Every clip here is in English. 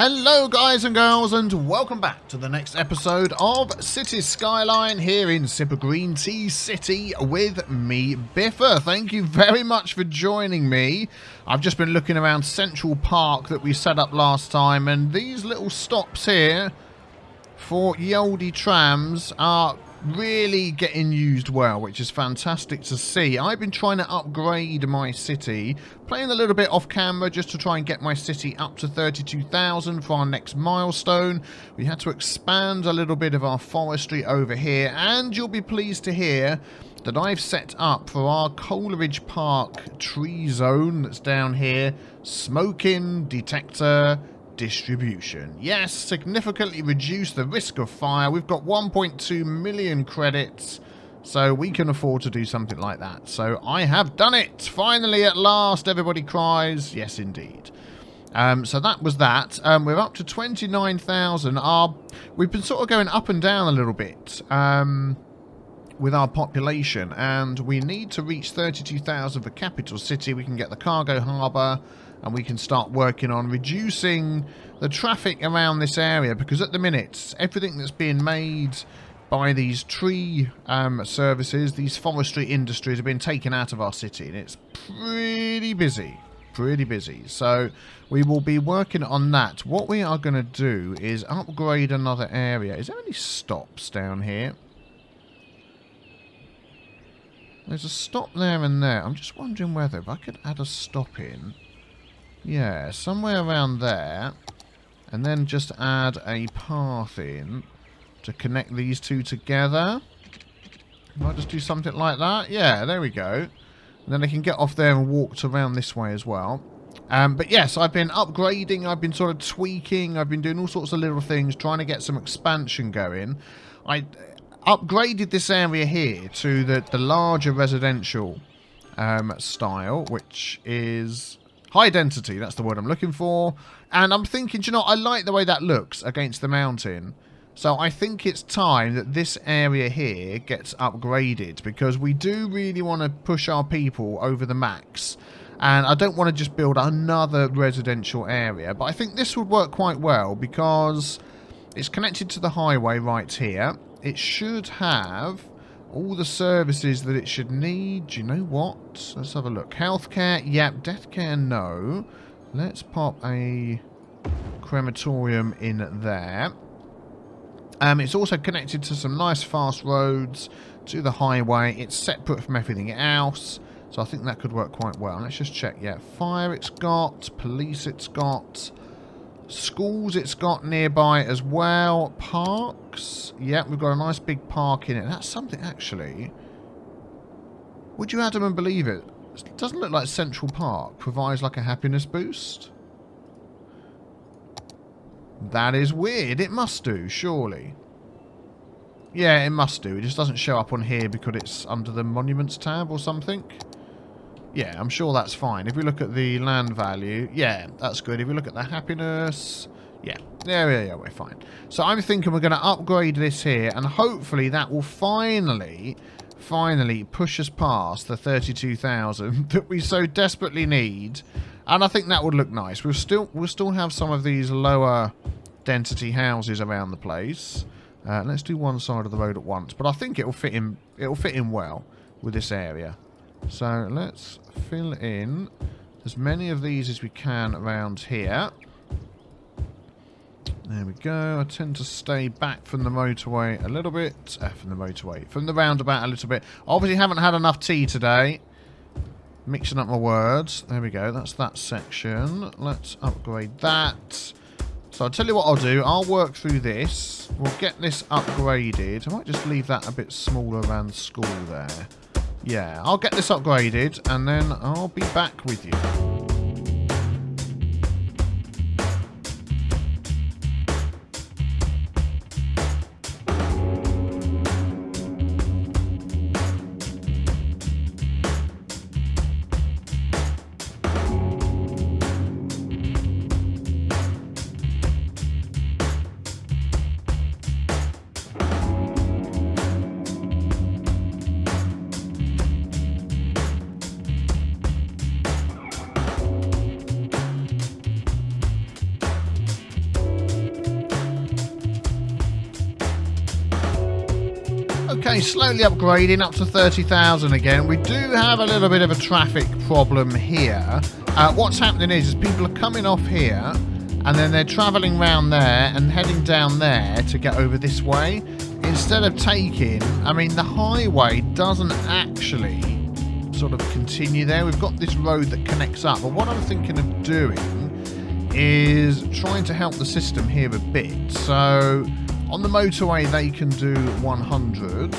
Hello guys and girls, and welcome back to the next episode of Cities Skyline here in SipaGREENTea City with me, Biffa. Thank you very much for joining me. I've just been looking around Central Park that we set up last time, and these little stops here for Yoldi trams are really getting used well, which is fantastic to see. I've been trying to upgrade my city, playing a little bit off camera just to try and get my city up to 32,000 for our next milestone. We had to expand a little bit of our forestry over here, and you'll be pleased to hear that I've set up for our Coleridge Park tree zone that's down here, smoking detector distribution. Yes, significantly reduce the risk of fire. We've got 1.2 million credits, so we can afford to do something like that. So I have done it. Finally, at last, everybody cries. Yes, indeed. So that was that. We're up to 29,000. We've been sort of going up and down a little bit with our population, and we need to reach 32,000 for capital city. We can get the cargo harbour, and we can start working on reducing the traffic around this area, because at the minute, everything that's being made by these tree services, these forestry industries, have been taken out of our city, and it's pretty busy. Pretty busy. So we will be working on that. What we are going to do is upgrade another area. Is there any stops down here? There's a stop there and there. I'm just wondering whether if I could add a stop in. Yeah, somewhere around there. And then just add a path in to connect these two together. Might just do something like that. Yeah, there we go. And then they can get off there and walk around this way as well. But yes, I've been upgrading. I've been sort of tweaking. I've been doing all sorts of little things, trying to get some expansion going. I upgraded this area here to the larger residential style, which is high density. That's the word I'm looking for. And I'm thinking, you know, I like the way that looks against the mountain. So I think it's time that this area here gets upgraded, because we do really want to push our people over the max. And I don't want to just build another residential area. But I think this would work quite well, because it's connected to the highway right here. It should have all the services that it should need. Do you know what? Let's have a look. Healthcare, yep. Death care, no. Let's pop a crematorium in there. It's also connected to some nice fast roads, to the highway. It's separate from everything else, so I think that could work quite well. Let's just check. Yeah, fire it's got, police it's got, schools it's got nearby as well, parks. Yeah, we've got a nice big park in it. That's something, actually. Would you, Adam, and believe it? It doesn't look like Central Park provides like a happiness boost. That is weird. It must do, surely. Yeah, it must do. It just doesn't show up on here because it's under the Monuments tab or something. Yeah, I'm sure that's fine. If we look at the land value, yeah, that's good. If we look at the happiness, yeah, we're fine. So I'm thinking we're going to upgrade this here, and hopefully that will finally push us past the 32,000 that we so desperately need. And I think that would look nice. We'll still have some of these lower density houses around the place. Let's do one side of the road at once, but I think it'll fit in. It'll fit in well with this area. So let's fill in as many of these as we can around here. There we go. I tend to stay back from the motorway a little bit. From the roundabout a little bit. Obviously haven't had enough tea today. Mixing up my words. There we go. That's that section. Let's upgrade that. So I'll tell you what I'll do. I'll work through this. We'll get this upgraded. I might just leave that a bit smaller around the school there. Yeah, I'll get this upgraded, and then I'll be back with you. Okay, slowly upgrading up to 30,000 again. We do have a little bit of a traffic problem here. What's happening is people are coming off here and then they're travelling round there and heading down there to get over this way. Instead of taking, I mean, the highway doesn't actually sort of continue there. We've got this road that connects up. But what I'm thinking of doing is trying to help the system here a bit. So on the motorway, they can do 100.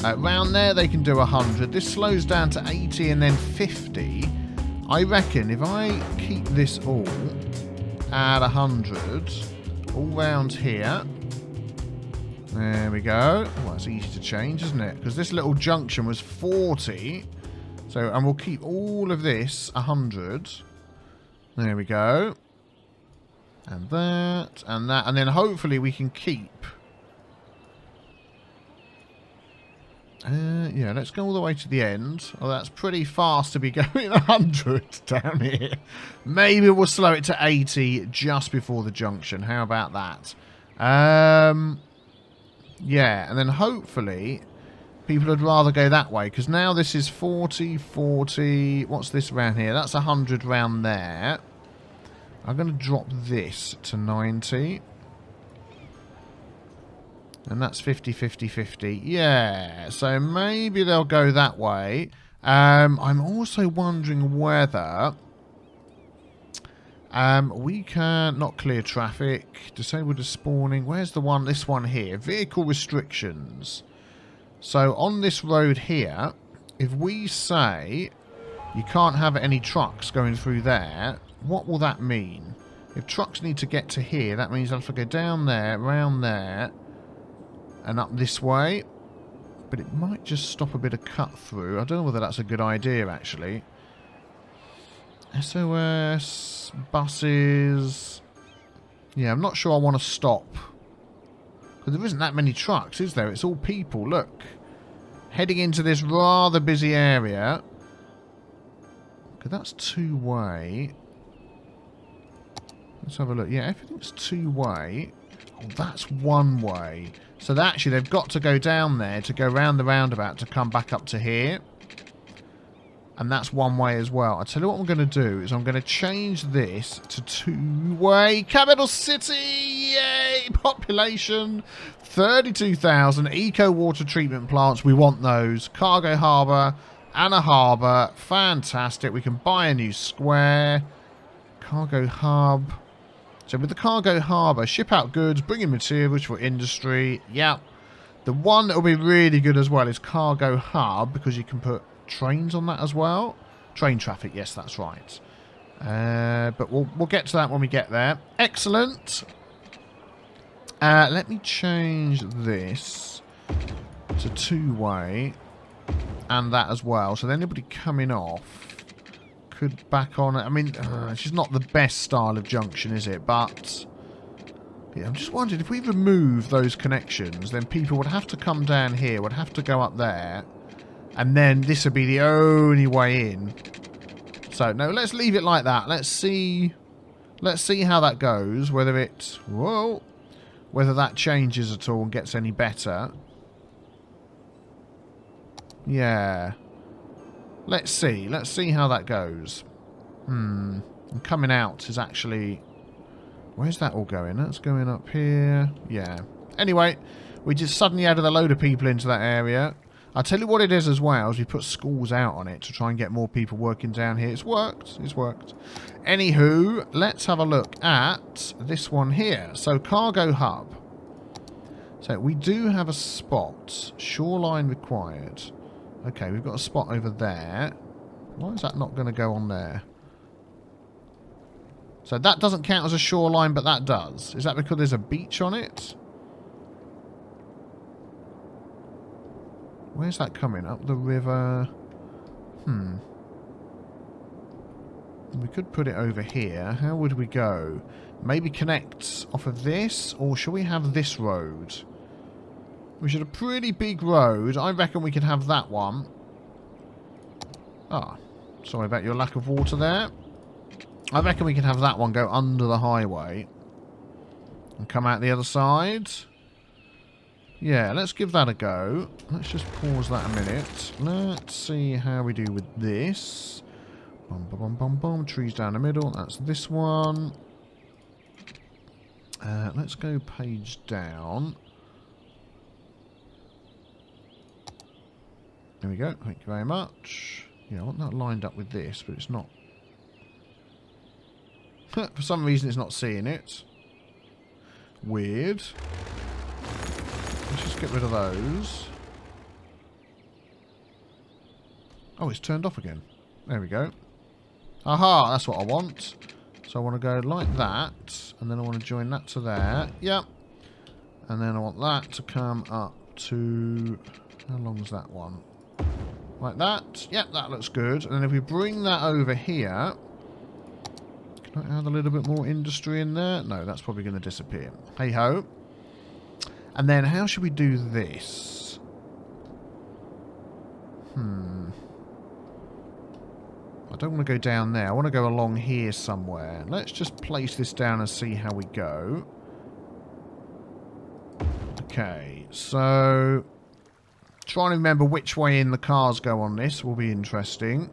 Around there, they can do 100. This slows down to 80 and then 50. I reckon if I keep this all at 100, all round here. There we go. Well, that's easy to change, isn't it? Because this little junction was 40. So, and we'll keep all of this 100. There we go. And that, and that. And then hopefully we can keep... yeah, let's go all the way to the end. Oh, that's pretty fast to be going 100 down here. Maybe we'll slow it to 80 just before the junction. How about that? Yeah, and then hopefully people would rather go that way. Because now this is 40, 40. What's this around here? That's 100 round there. I'm going to drop this to 90. And that's 50, 50, 50. Yeah, so maybe they'll go that way. I'm also wondering whether we can not clear traffic, disable the spawning. Where's the one? This one here. Vehicle restrictions. So on this road here, if we say you can't have any trucks going through there, what will that mean? If trucks need to get to here, that means they'll have to go down there, round there, and up this way. But it might just stop a bit of cut through. I don't know whether that's a good idea, actually. SOS, buses. Yeah, I'm not sure I want to stop. Because there isn't that many trucks, is there? It's all people, look. Heading into this rather busy area. Okay, that's two-way. Let's have a look. Yeah, everything's two-way. Oh, that's one-way. So actually, they've got to go down there to go round the roundabout to come back up to here. And that's one way as well. I'll tell you what I'm going to do is I'm going to change this to two-way. Capital City! Yay! Population 32,000. Eco water treatment plants. We want those. Cargo harbour and a harbour. Fantastic. We can buy a new square. Cargo hub. So with the cargo harbour, ship out goods, bring in materials for industry. Yep. The one that will be really good as well is cargo hub, because you can put trains on that as well. Train traffic, yes, that's right. But we'll get to that when we get there. Excellent. Let me change this to two-way and that as well. So then anybody coming off could back on it. I mean, it's just not the best style of junction, is it? But yeah, I'm just wondering if we remove those connections, then people would have to come down here, would have to go up there, and then this would be the only way in. So no, let's leave it like that. Let's see how that goes. Whether it whether that changes at all and gets any better. Yeah. Let's see how that goes. And coming out is actually... Where's that all going? That's going up here. Yeah. Anyway, we just suddenly added a load of people into that area. I'll tell you what it is as well, is we put schools out on it to try and get more people working down here. It's worked. It's worked. Anywho, let's have a look at this one here. So, cargo hub. So, we do have a spot. Shoreline required. Okay, we've got a spot over there. Why is that not going to go on there? So that doesn't count as a shoreline, but that does. Is that because there's a beach on it? Where's that coming? Up the river? We could put it over here. How would we go? Maybe connect off of this? Or should we have this road? Which is a pretty big road. I reckon we could have that one. Ah, sorry about your lack of water there. I reckon we can have that one go under the highway and come out the other side. Yeah, let's give that a go. Let's just pause that a minute. Let's see how we do with this. Bum, bum, bum, bum, bum. Trees down the middle. That's this one. Let's go page down. There we go. Thank you very much. Yeah, I want that lined up with this, but it's not. For some reason, it's not seeing it. Weird. Let's just get rid of those. Oh, it's turned off again. There we go. Aha, that's what I want. So I want to go like that, and then I want to join that to there. Yep. And then I want that to come up to... How long is that one? Like that. Yep, that looks good. And then if we bring that over here... Can I add a little bit more industry in there? No, that's probably going to disappear. Hey-ho. And then how should we do this? I don't want to go down there. I want to go along here somewhere. Let's just place this down and see how we go. Okay, so... Trying to remember which way in the cars go on this will be interesting.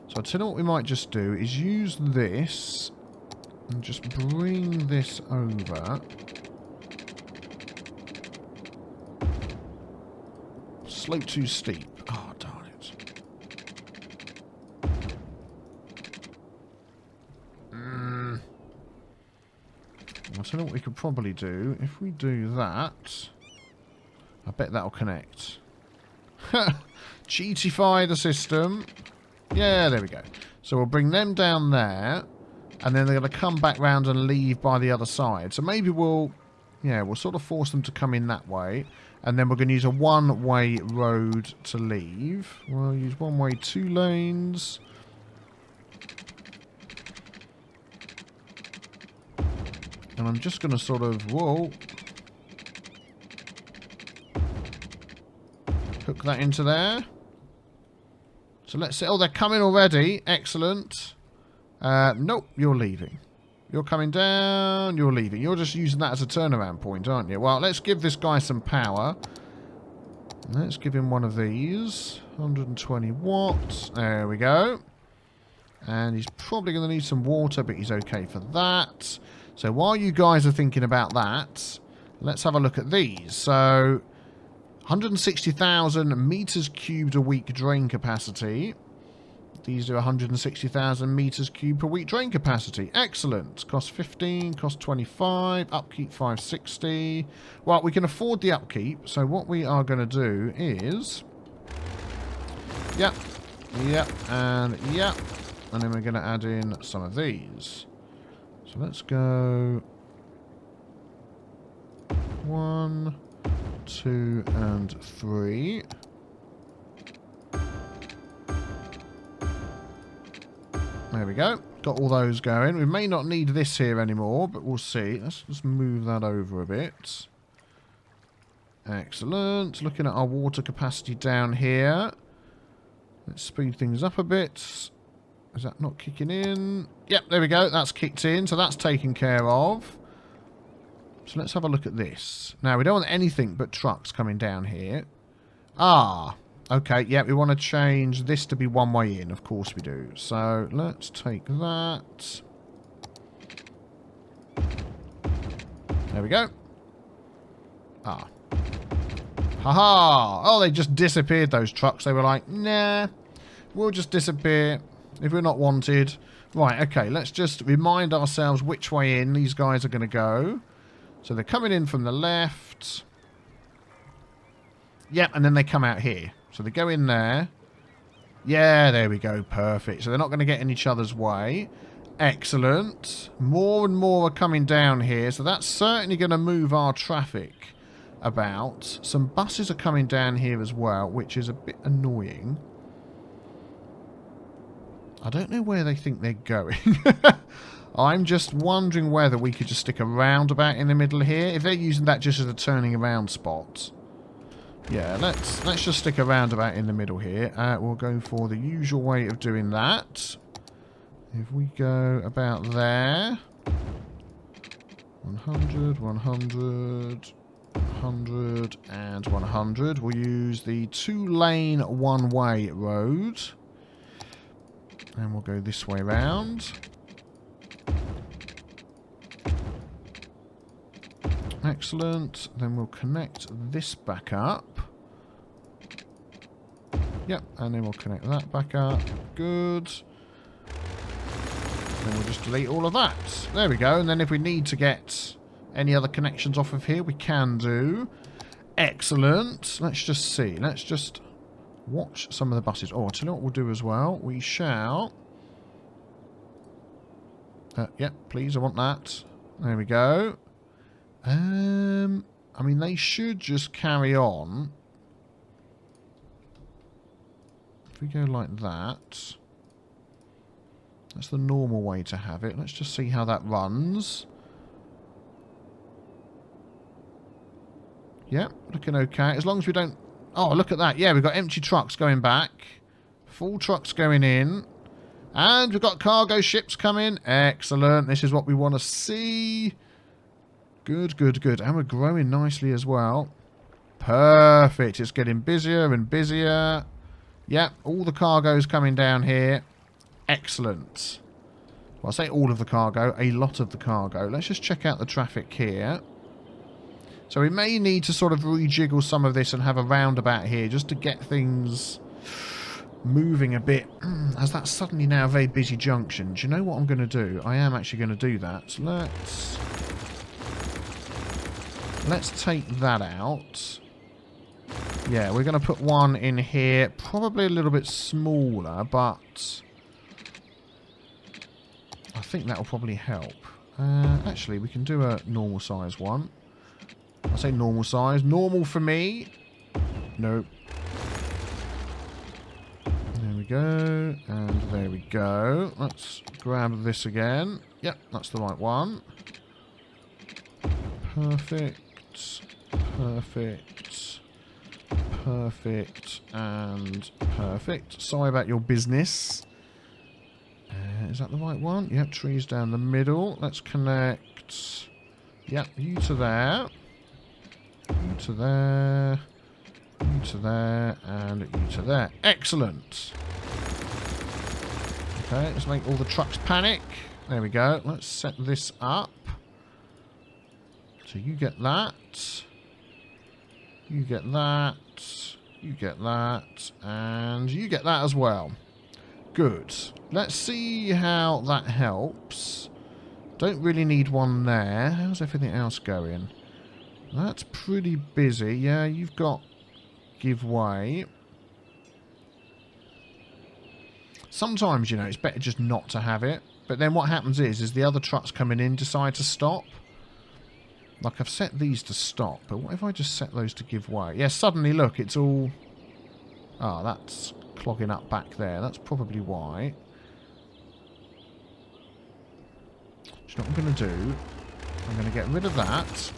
So I'll tell you what we might just do is use this and just bring this over. Slope too steep. Oh, darn it. I'll tell you what we could probably do. If we do that, I bet that'll connect. Cheatify the system. Yeah, there we go. So we'll bring them down there, and then they're going to come back round and leave by the other side. So maybe we'll sort of force them to come in that way, and then we're going to use a one-way road to leave. We'll use one way, 2 lanes. And I'm just going to sort of, whoa, hook that into there. So let's see. Oh, they're coming already. Excellent. Nope, you're leaving. You're coming down, you're leaving. You're just using that as a turnaround point, aren't you? Well, let's give this guy some power. Let's give him one of these. 120 watts. There we go. And he's probably going to need some water, but he's okay for that. So while you guys are thinking about that, let's have a look at these. So 160,000 meters cubed a week drain capacity. These do 160,000 meters cubed per week drain capacity. Excellent. Cost 15, cost 25, upkeep 560. Well, we can afford the upkeep, so what we are going to do is... Yep, and yep. And then we're going to add in some of these. So let's go 1, 2, and 3. There we go. Got all those going. We may not need this here anymore, but we'll see. Let's just move that over a bit. Excellent. Looking at our water capacity down here. Let's speed things up a bit. Is that not kicking in? Yep, there we go. That's kicked in, so that's taken care of. So let's have a look at this. Now, we don't want anything but trucks coming down here. Ah, okay. Yeah, we want to change this to be one way in. Of course we do. So let's take that. There we go. Ah. Haha. Oh, they just disappeared, those trucks. They were like, nah, we'll just disappear if we're not wanted. Right, okay, let's just remind ourselves which way in these guys are going to go. So they're coming in from the left. Yep, and then they come out here. So they go in there. Yeah, there we go. Perfect. So they're not going to get in each other's way. Excellent. More and more are coming down here. So that's certainly going to move our traffic about. Some buses are coming down here as well, which is a bit annoying. I don't know where they think they're going. I'm just wondering whether we could just stick a roundabout in the middle here. If they're using that just as a turning around spot. Yeah, let's just stick a roundabout in the middle here. We'll go for the usual way of doing that. If we go about there. 100, 100, 100 and 100. We'll use the 2-lane one-way road. And we'll go this way round. Excellent. Then we'll connect this back up. Yep, and then we'll connect that back up. Good. Then we'll just delete all of that. There we go. And then if we need to get any other connections off of here, we can do. Excellent. Let's just see. Let's just watch some of the buses. Oh, do you know what we'll do as well? We shall... yep, please, I want that. There we go. I mean, they should just carry on. If we go like that... That's the normal way to have it. Let's just see how that runs. Yep, looking okay. As long as we don't... Oh, look at that. Yeah, we've got empty trucks going back. Full trucks going in. And we've got cargo ships coming. Excellent. This is what we want to see. Good, good, good. And we're growing nicely as well. Perfect. It's getting busier and busier. Yep, all the cargo's coming down here. Excellent. Well, I say all of the cargo, a lot of the cargo. Let's just check out the traffic here. So we may need to sort of rejiggle some of this and have a roundabout here just to get things moving a bit. As that's suddenly now a very busy junction. Do you know what I'm going to do? I am actually going to do that. So let's take that out. Yeah, we're going to put one in here. Probably a little bit smaller, but... I think that will probably help. Actually, we can do a normal size one. I say normal size. Normal for me. Nope. There we go. And there we go. Let's grab this again. Yep, that's the right one. Perfect. Perfect. Perfect. And perfect. Sorry about your business. Is that the right one? Yep, trees down the middle. Let's connect. Yep, you to there. You to there. You to there. And you to there. Excellent. Okay, let's make all the trucks panic. There we go. Let's set this up. So you get that. You get that. You get that. And you get that as well. Good. Let's see how that helps. Don't really need one there. How's everything else going? That's pretty busy. Yeah, you've got give way. Sometimes, you know, it's better just not to have it. But then what happens is the other trucks coming in decide to stop. Like, I've set these to stop. But what if I just set those to give way? Yeah, suddenly, look, it's all... Oh, that's clogging up back there. That's probably why. Which is what I'm going to do. I'm going to get rid of that.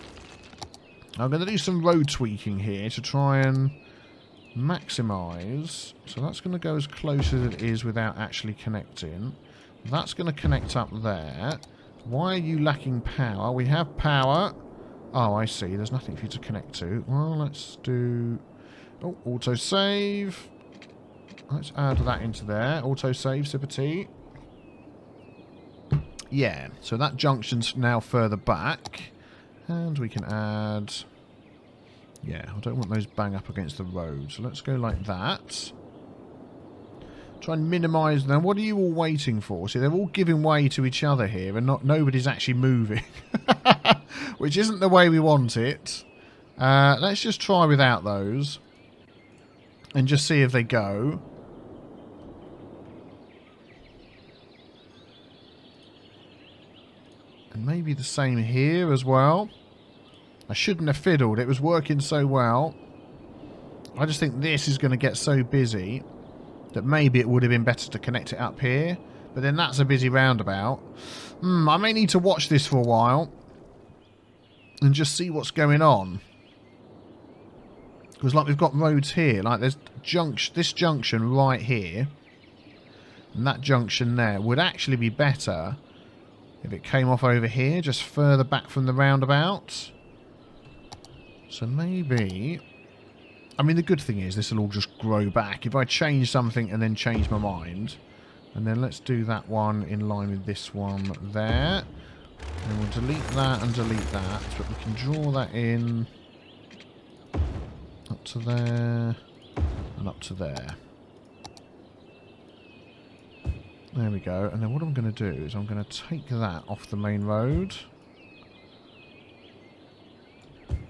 I'm going to do some road tweaking here to try and maximise. So that's going to go as close as it is without actually connecting. That's going to connect up there. Why are you lacking power? We have power. Oh, I see. There's nothing for you to connect to. Well, let's do... Oh, autosave. Let's add that into there. Autosave, SipaGREENTea. Yeah, so that junction's now further back. And we can add... Yeah, I don't want those bang up against the road. So let's go like that. Try and minimise them. What are you all waiting for? See, they're all giving way to each other here and nobody's actually moving. Which isn't the way we want it. Let's just try without those. And just see if they go. And maybe the same here as well. I shouldn't have fiddled. It was working so well. I just think this is going to get so busy that maybe it would have been better to connect it up here. But then that's a busy roundabout. I may need to watch this for a while. And just see what's going on. Because like we've got roads here. Like there's this junction right here. And that junction there would actually be better if it came off over here. Just further back from the roundabout. So maybe... I mean, the good thing is this will all just grow back. If I change something and then change my mind... And then let's do that one in line with this one there. And we'll delete that and delete that. But we can draw that in... Up to there. And up to there. There we go. And then what I'm going to do is I'm going to take that off the main road.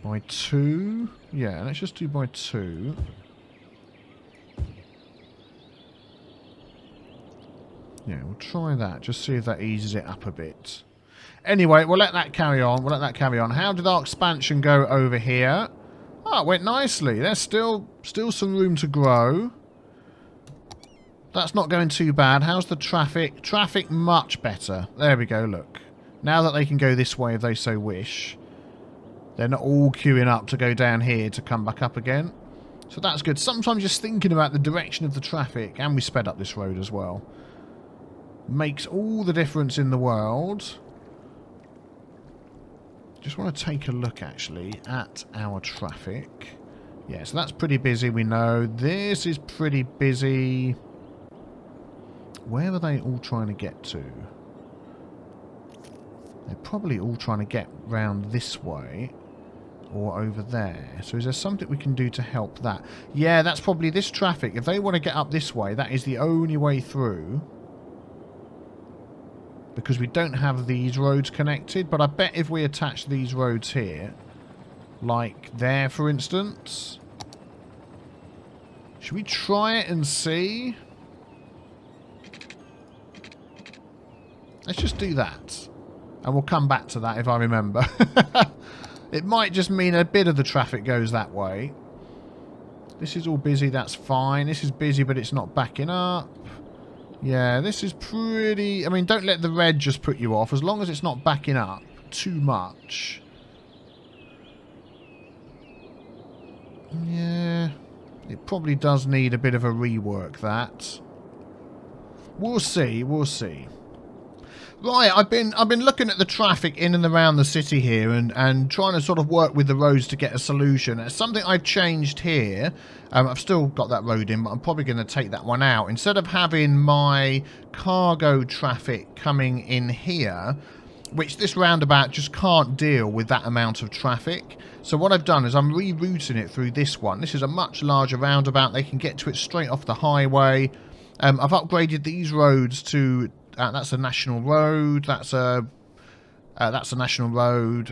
By 2. Yeah, let's just do by 2. Yeah, we'll try that. Just see if that eases it up a bit. Anyway, we'll let that carry on. We'll let that carry on. How did our expansion go over here? Oh, it went nicely. There's still some room to grow. That's not going too bad. How's the traffic? Traffic much better. There we go, look. Now that they can go this way if they so wish. They're not all queuing up to go down here to come back up again. So that's good. Sometimes just thinking about the direction of the traffic, and we sped up this road as well, makes all the difference in the world. Just want to take a look actually at our traffic. Yeah, so that's pretty busy, we know. This is pretty busy. Where are they all trying to get to? They're probably all trying to get round this way or over there. So is there something we can do to help that? Yeah, that's probably this traffic. If they want to get up this way, that is the only way through. Because we don't have these roads connected. But I bet if we attach these roads here, like there for instance. Should we try it and see? Let's just do that. And we'll come back to that if I remember. It might just mean a bit of the traffic goes that way. This is all busy, that's fine. This is busy, but it's not backing up. Yeah, this is pretty... I mean, don't let the red just put you off. As long as it's not backing up too much. Yeah, it probably does need a bit of a rework, that. We'll see, we'll see. Right, I've been looking at the traffic in and around the city here and trying to sort of work with the roads to get a solution. It's something I've changed here. I've still got that road in, but I'm probably going to take that one out. Instead of having my cargo traffic coming in here, which this roundabout just can't deal with that amount of traffic. So what I've done is I'm rerouting it through this one. This is a much larger roundabout. They can get to it straight off the highway. I've upgraded these roads to... that's a national road. That's a national road.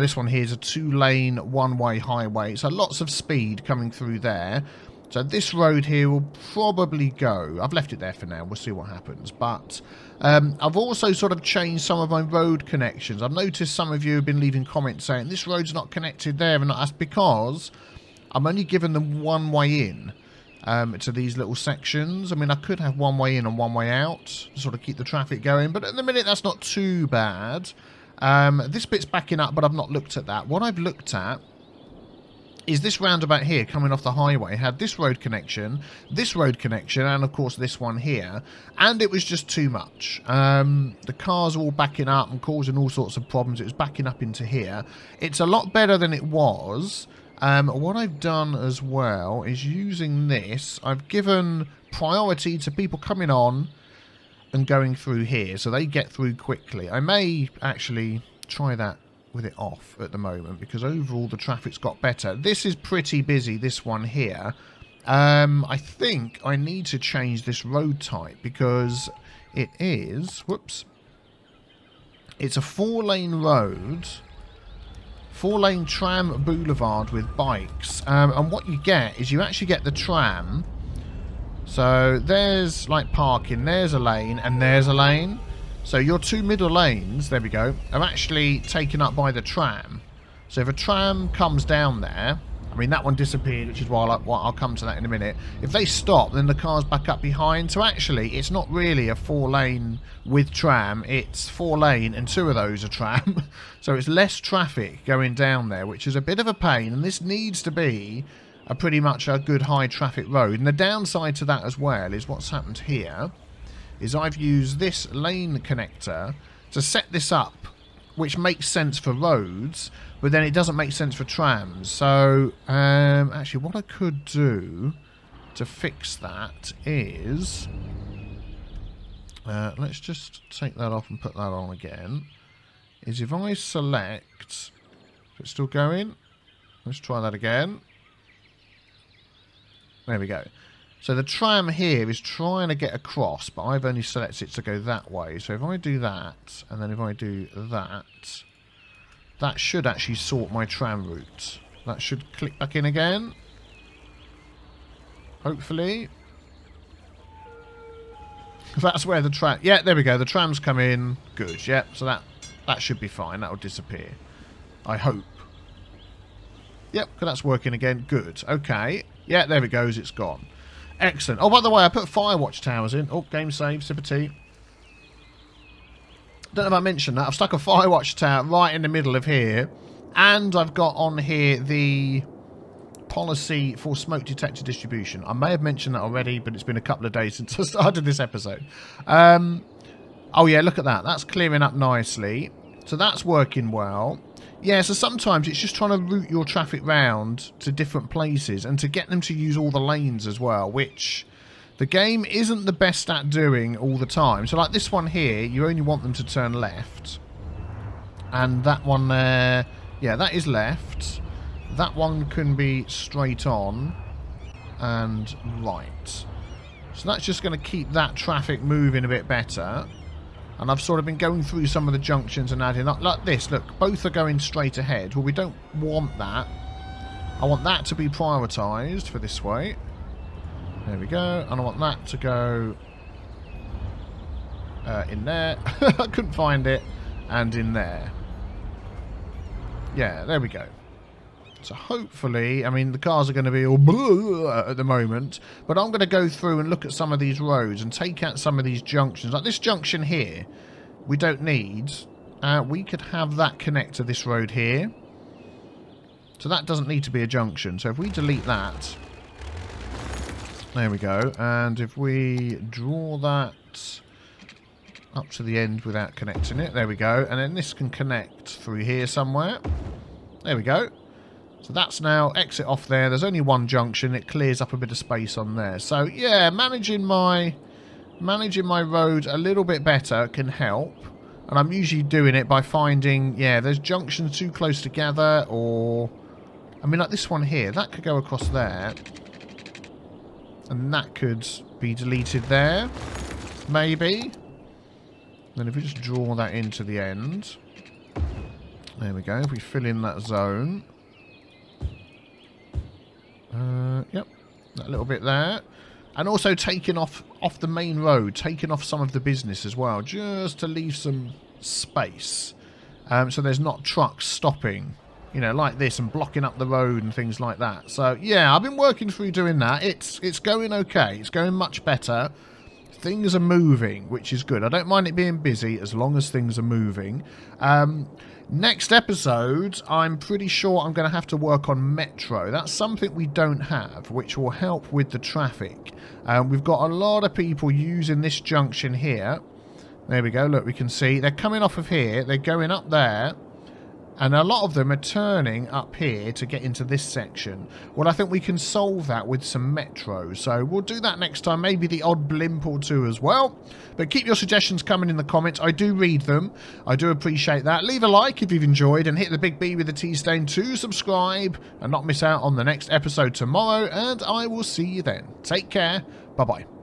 This one here is a 2-lane, one-way highway. So lots of speed coming through there. So this road here will probably go. I've left it there for now. We'll see what happens. But I've also sort of changed some of my road connections. I've noticed some of you have been leaving comments saying this road's not connected there, and that's because I'm only giving them one way in. To these little sections. I mean, I could have one way in and one way out to sort of keep the traffic going, but at the minute that's not too bad. This bit's backing up, but I've not looked at that. What I've looked at is this roundabout here coming off the highway had this road connection, and of course this one here, and it was just too much. The cars are all backing up and causing all sorts of problems. It was backing up into here. It's a lot better than it was. What I've done as well is using this, I've given priority to people coming on and going through here, so they get through quickly. I may actually try that with it off at the moment, because overall the traffic's got better. This is pretty busy, this one here. I think I need to change this road type, because it is, whoops, it's a 4-lane road. 4-lane tram boulevard with bikes. And what you get is you actually get the tram. So there's like parking, there's a lane, and there's a lane. So your two middle lanes, there we go, are actually taken up by the tram. So if a tram comes down there, I mean, that one disappeared, which is why I'll come to that in a minute. If they stop, then the car's back up behind. So actually, it's not really a 4-lane with tram. It's 4-lane, and 2 of those are tram. So it's less traffic going down there, which is a bit of a pain. And this needs to be a pretty much a good high traffic road. And the downside to that as well is what's happened here is I've used this lane connector to set this up which makes sense for roads, but then it doesn't make sense for trams. So, actually, what I could do to fix that is... let's just take that off and put that on again. Is if I select... Is it still going? Let's try that again. There we go. So the tram here is trying to get across, but I've only selected it to go that way. So if I do that, and then if I do that, that should actually sort my tram route. That should click back in again. Hopefully. That's where the tram... Yeah, there we go. The trams come in. Good. Yep. So that should be fine. That will disappear. I hope. Yep. That's working again. Good. Okay. Yeah, there it goes. It's gone. Excellent. Oh, by the way, I put fire watch towers in. Oh, game save. Sip of tea. Don't know if I mentioned that. I've stuck a fire watch tower right in the middle of here. And I've got on here the... policy for smoke detector distribution. I may have mentioned that already, but it's been a couple of days since I started this episode. Oh yeah, look at that. That's clearing up nicely. So that's working well. Yeah, so sometimes it's just trying to route your traffic round to different places and to get them to use all the lanes as well, which the game isn't the best at doing all the time. So like this one here, you only want them to turn left. And that one there, yeah, that is left. That one can be straight on and right. So that's just going to keep that traffic moving a bit better. And I've sort of been going through some of the junctions and adding up. Like this, look, both are going straight ahead. Well, we don't want that. I want that to be prioritised for this way. There we go. And I want that to go in there. I couldn't find it. And in there. Yeah, there we go. So hopefully, I mean, the cars are going to be all blah at the moment, but I'm going to go through and look at some of these roads and take out some of these junctions. Like this junction here, we don't need. We could have that connect to this road here. So that doesn't need to be a junction. So if we delete that, there we go. And if we draw that up to the end without connecting it, there we go. And then this can connect through here somewhere. There we go. So that's now exit off there. There's only one junction. It clears up a bit of space on there. So yeah, managing my road a little bit better can help. And I'm usually doing it by finding, yeah, there's junctions too close together, or I mean like this one here, that could go across there. And that could be deleted there. Maybe. Then if we just draw that into the end. There we go. If we fill in that zone. Yep, that little bit there. And also taking off the main road, taking off some of the business as well, just to leave some space. So there's not trucks stopping, you know, like this and blocking up the road and things like that. So, yeah, I've been working through doing that. It's going okay. It's going much better. Things are moving, which is good. I don't mind it being busy as long as things are moving. Next episode, I'm pretty sure I'm going to have to work on Metro. That's something we don't have, which will help with the traffic. We've got a lot of people using this junction here. There we go. Look, we can see they're coming off of here. They're going up there. And a lot of them are turning up here to get into this section. Well, I think we can solve that with some Metro. So we'll do that next time. Maybe the odd blimp or two as well. But keep your suggestions coming in the comments. I do read them. I do appreciate that. Leave a like if you've enjoyed. And hit the big B with the T stain to subscribe. And not miss out on the next episode tomorrow. And I will see you then. Take care. Bye-bye.